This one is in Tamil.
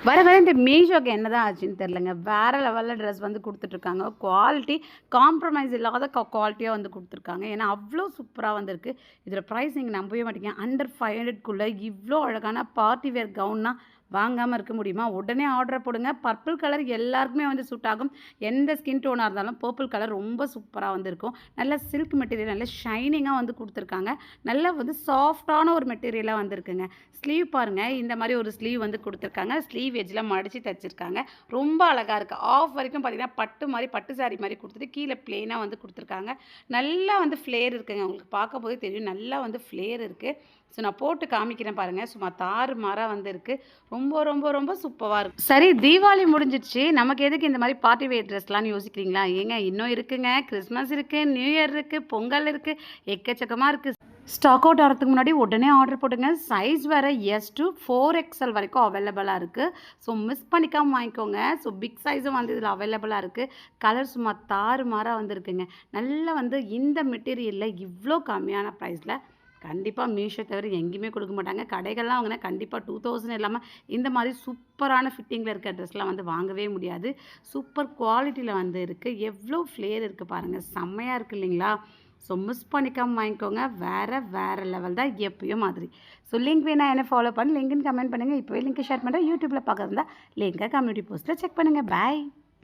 வர வர இந்த மீஷோக்கு என்ன தான் ஆச்சுன்னு தெரிலங்க. வேறு லெவலில் ட்ரெஸ் வந்து குடுத்துட்ருக்காங்க. குவாலிட்டி காம்ப்ரமைஸ் இல்லாத குவாலிட்டியாக வந்து குடுத்துருக்காங்க. ஏன்னா, அவ்வளோ சூப்பராக வந்திருக்கு. இதோட ப்ரைஸ் நீங்க நம்பவே மாட்டீங்க. அண்டர் 500க்குள்ள இவ்ளோ அழகான பார்ட்டி வேர் கவுன்னா வாங்காம இருக்க முடியுமா? உடனே ஆர்டர் போடுங்க. பர்பிள் கலர் எல்லாருக்குமே வந்து சூட் ஆகும். எந்த ஸ்கின் டோனாக இருந்தாலும் பர்பிள் கலர் ரொம்ப சூப்பரா வந்து இருக்கும். நல்ல சில்க் மெட்டீரியல் நல்ல ஷைனிங்கா வந்து குடுத்துருக்காங்க. நல்லா வந்து சாஃப்ட்டான ஒரு மெட்டீரியலா வந்திருக்குங்க. ஸ்லீவ் பாருங்க. இந்த மாரி ஒரு ஸ்லீவ் வந்து குடுத்துருக்காங்க. ஸ்லீவ் எட்ஜ்ல மடிச்சு தச்சிருக்காங்க. ரொம்ப அழகா இருக்கு. ஆஃப் வரைக்கும் பார்த்தீங்கன்னா, பட்டு மாரி பட்டு சாரி மாரி குடுத்துட்டு, கீழ பிளெயினா வந்து குடுத்துருக்காங்க. நல்லா வந்து ஃப்ளேர் இருக்குங்க. உங்களுக்கு பார்க்கும்போதே தெரியும். நல்லா வந்து ஃப்ளேர் இருக்கு. ஸோ நான் போட்டு காமிக்கிறேன் பாருங்க. சும்மா தாறுமாறா வந்து இருக்கு. ரொம்ப ரொம்ப ரொம்ப சூப்பரா இருக்கு. சரி தீபாவளி முடிஞ்சிடுச்சு. நமக்கு எதுக்கு இந்த மாரி பார்ட்டி வேர் ட்ரெஸ்லாம்னு யோசிக்கிறீங்களா? ஏங்க இன்னும் இருக்குங்க. கிறிஸ்மஸ் இருக்கு, நியூ இயர் இருக்கு, பொங்கல் இருக்கு, எக்கச்சக்கமா இருக்கு. ஸ்டாக் அவுட் ஆகிறதுக்கு முன்னாடி உடனே ஆர்டர் போட்டுங்க. சைஸ் வேறு எஸ் டு 4XL வரைக்கும் அவைலபிளாக இருக்குது. ஸோ மிஸ் பண்ணிக்காமல் வாங்கிக்கோங்க. ஸோ பிக் சைஸும் வந்து இதில் அவைலபிளாக இருக்குது. கலர் சும்மா தாறுமாறாக வந்துருக்குங்க. நல்லா வந்து இந்த மெட்டீரியலில் இவ்வளோ கம்மியான ப்ரைஸில் கண்டிப்பாக மீஷோ தவிர எங்கேயுமே கொடுக்க மாட்டாங்க. கடைகள்லாம் வாங்கினா கண்டிப்பாக 2000 இல்லாமல் இந்த மாதிரி சூப்பரான ஃபிட்டிங்கில் இருக்க ட்ரெஸ்லாம் வந்து வாங்கவே முடியாது. சூப்பர் குவாலிட்டியில் வந்து இருக்குது. எவ்வளோ ஃப்ளேர் இருக்குது பாருங்கள். செம்மையாக இருக்குது இல்லைங்களா? ஸோ மிஸ் பண்ணிக்காமல் வாங்கிக்கோங்க. வேறு லெவல் தான் எப்பயும் மாதிரி. ஸோ லிங்க் வேணா என்ன ஃபாலோ பண்ணி லிங்க்னு கமெண்ட் பண்ணுங்கள். இப்போவே லிங்க் ஷேர் பண்ணுறேன். யூடியூப்பில் பார்க்குறதா லிங்கை கம்யூனிட்டி போஸ்ட்டில் செக் பண்ணுங்கள். பாய்.